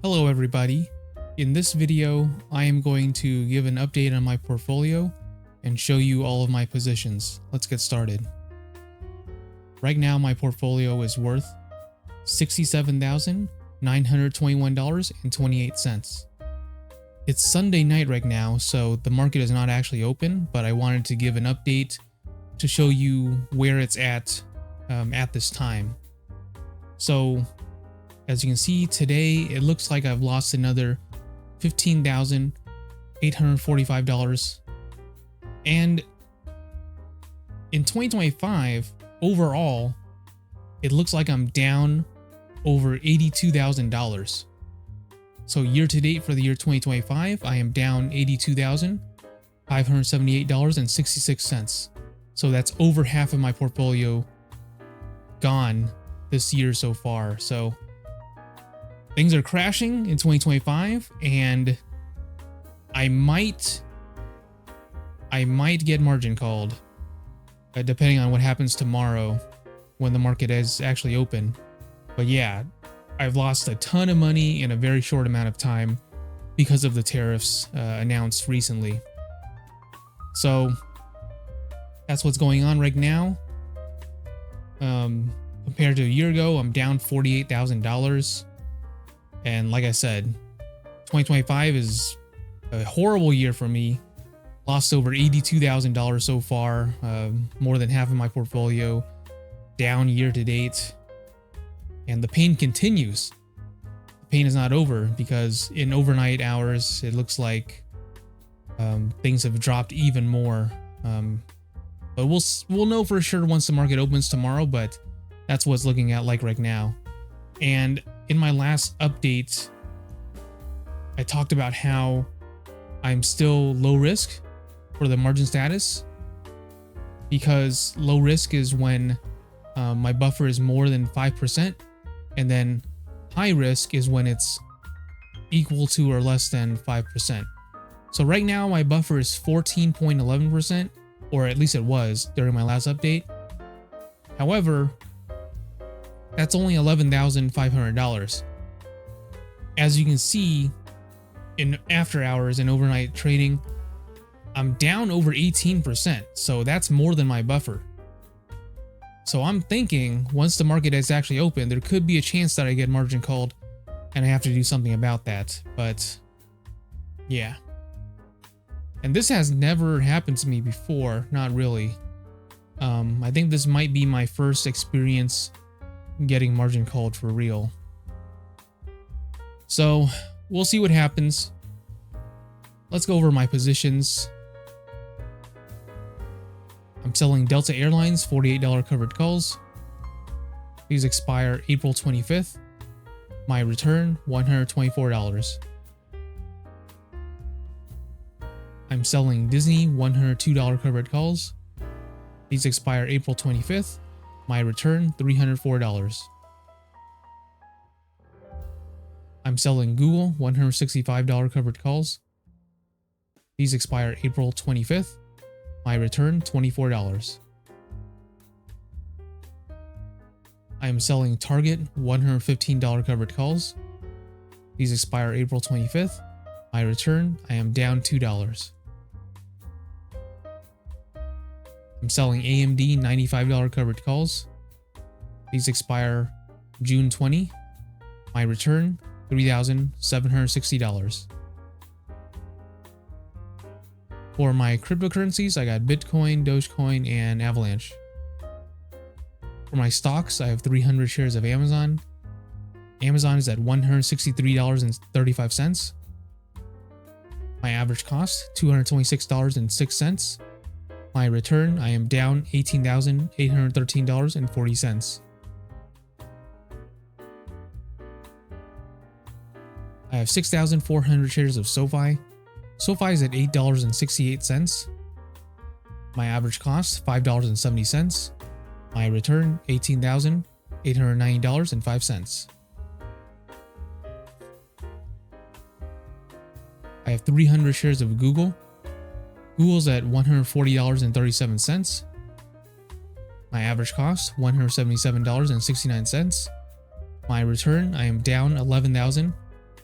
Hello everybody. In this video, I am going to give an update on my portfolio and show you all of my positions. Let's get started. Right now, my portfolio is worth $67,921.28. It's Sunday night right now, so the market is not actually open, but I wanted to give an update to show you where it's at this time. So, as you can see today, it looks like I've lost another $15,845. And in 2025, overall, it looks like I'm down over $82,000. So year to date for the year 2025, I am down $82,578.66. So that's over half of my portfolio gone this year so far. So things are crashing in 2025, and I might get margin called, depending on what happens tomorrow when the market is actually open. But yeah, I've lost a ton of money in a very short amount of time because of the tariffs announced recently. So that's what's going on right now. Compared to a year ago, I'm down $48,000. And like I said, 2025 is a horrible year for me. Lost over $82,000 so far, more than half of my portfolio down year to date. And the pain continues. The pain is not over because in overnight hours, it looks like things have dropped even more. But we'll know for sure once the market opens tomorrow, but that's what it's looking at like right now. And in my last update, I talked about how I'm still low risk for the margin status, because low risk is when my buffer is more than 5%, and then high risk is when it's equal to or less than 5%. So right now my buffer is 14.11%, or at least it was during my last update. However, that's only $11,500. As you can see, in after hours and overnight trading, I'm down over 18%. So that's more than my buffer. So I'm thinking once the market is actually open, there could be a chance that I get margin called and I have to do something about that. But yeah. And this has never happened to me before. Not really. I think this might be my first experience getting margin called for real. So we'll see what happens. Let's go over my positions. I'm selling Delta Airlines $48 covered calls. These expire April 25th. My return $124. I'm selling Disney $102 covered calls. These expire April 25th. My return $304. I'm selling Google $165 covered calls. These expire April 25th. My return $24. I am selling Target $115 covered calls. These expire April 25th. My return, I am down $2. I'm selling AMD $95 covered calls. These expire June 20. My return, $3,760. For my cryptocurrencies, I got Bitcoin, Dogecoin, and Avalanche. For my stocks, I have 300 shares of Amazon. Amazon is at $163.35. My average cost, $226.06. My return, I am down $18,813.40. I have 6,400 shares of SoFi. SoFi is at $8.68. My average cost, $5.70. My return, $18,890.05. I have 300 shares of Google. Google's at $140.37. My average cost, $177.69. My return, I am down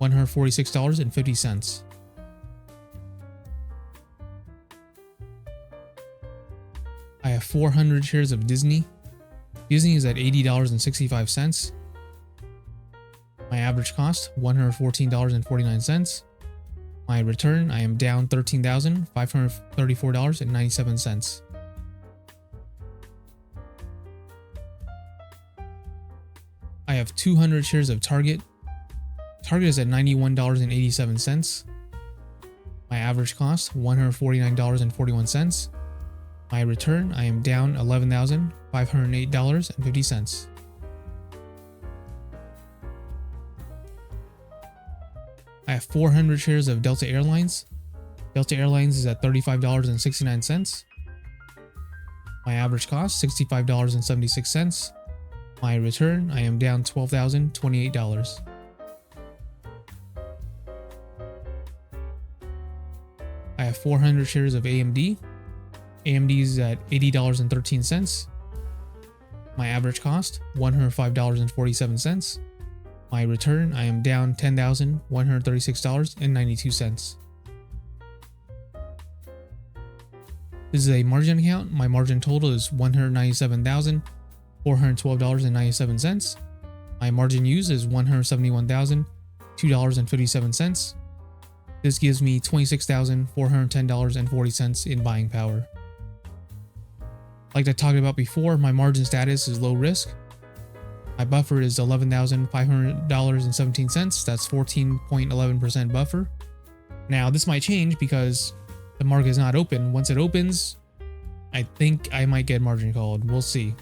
$146.50. I have 400 shares of Disney. Disney is at $80.65. My average cost, $114.49. My return, I am down $13,534.97. I have 200 shares of Target. Target is at $91.87. My average cost, $149.41. My return, I am down $11,508.50. I have 400 shares of Delta Airlines. Delta Airlines is at $35.69. My average cost, $65.76. My return, I am down $12,028. I have 400 shares of AMD. AMD is at $80.13. My average cost, $105.47. My return, I am down $10,136.92. This is a margin account. My margin total is $197,412.97. My margin used is $171,002.57. This gives me $26,410.40 in buying power. Like I talked about before, my margin status is low risk. My buffer is $11,500.17. That's 14.11% buffer. Now, this might change because the market is not open. Once it opens, I think I might get margin called. We'll see.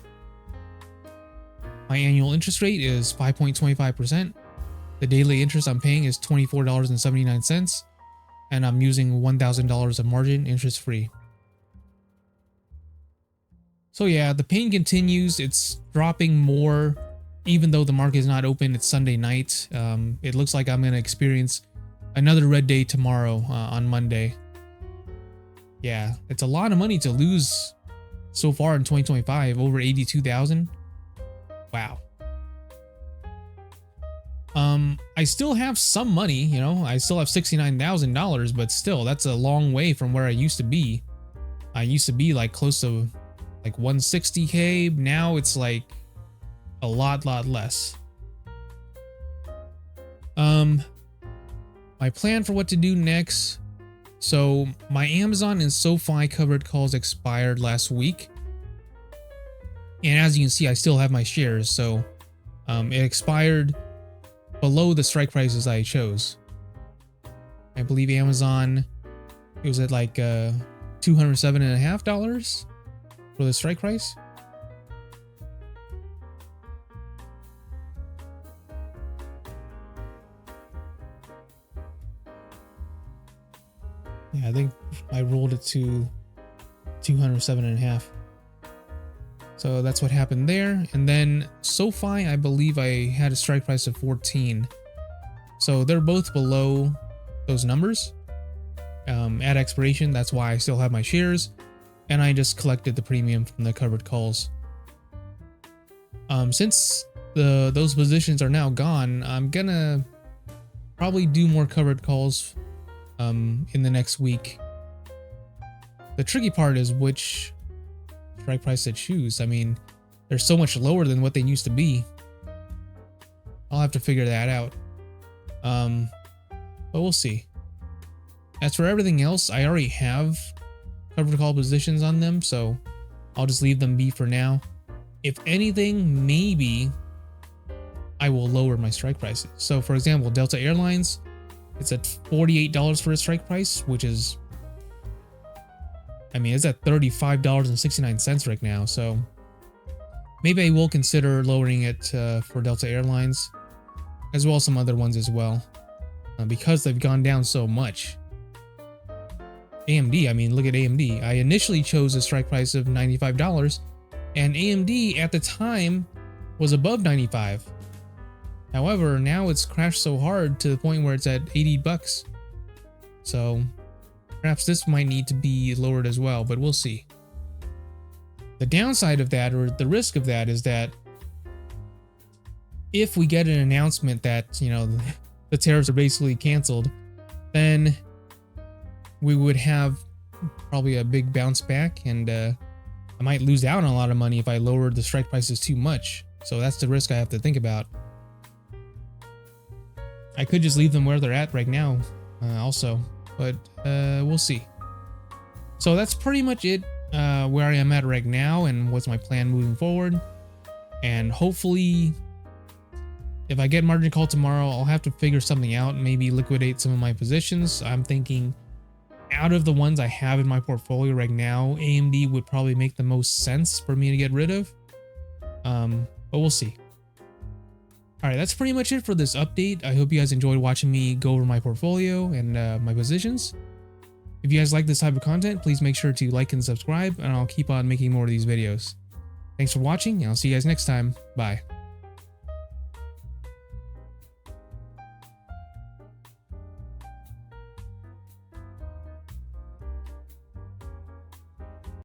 My annual interest rate is 5.25%. The daily interest I'm paying is $24.79. And I'm using $1,000 of margin interest free. So yeah, the pain continues. It's dropping more. Even though the market is not open, it's Sunday night. It looks like I'm going to experience another red day tomorrow on Monday. Yeah, it's a lot of money to lose so far in 2025, over 82,000. Wow. I still have some money, you know, I still have $69,000, but still, that's a long way from where I used to be. I used to be like close to like 160K. Now it's like a lot less. My plan for what to do next. So my Amazon and SoFi covered calls expired last week. And as you can see, I still have my shares. So it expired below the strike prices I chose. I believe Amazon, it was at like $207.50 for the strike price. Yeah, I think I rolled it to 207.50. So that's what happened there. And then SoFi, I believe I had a strike price of 14. So they're both below those numbers at expiration. That's why I still have my shares. And I just collected the premium from the covered calls. Since those positions are now gone, I'm gonna probably do more covered calls in the next week. The tricky part is which strike price to choose. I mean, they're so much lower than what they used to be. I'll have to figure that out. But we'll see. As for everything else, I already have covered call positions on them, so I'll just leave them be for now. If anything, maybe I will lower my strike prices. So for example, Delta Airlines, it's at $48 for a strike price, which is, I mean, it's at $35.69 right now. So maybe I will consider lowering it for Delta Airlines, as well as some other ones as well, because they've gone down so much. AMD, I mean, look at AMD. I initially chose a strike price of $95, and AMD at the time was above $95. However, now it's crashed so hard to the point where it's at $80. So perhaps this might need to be lowered as well, but we'll see. The downside of that, or the risk of that, is that if we get an announcement that, you know, the tariffs are basically canceled, then we would have probably a big bounce back, and I might lose out on a lot of money if I lowered the strike prices too much. So that's the risk I have to think about. I could just leave them where they're at right now also, but we'll see. So that's pretty much it, where I am at right now and what's my plan moving forward. And hopefully, if I get margin call tomorrow, I'll have to figure something out, maybe liquidate some of my positions. I'm thinking out of the ones I have in my portfolio right now, AMD would probably make the most sense for me to get rid of. But we'll see. All right, that's pretty much it for this update. I hope you guys enjoyed watching me go over my portfolio and my positions. If you guys like this type of content, please make sure to like and subscribe, and I'll keep on making more of these videos. Thanks for watching, and I'll see you guys next time. Bye.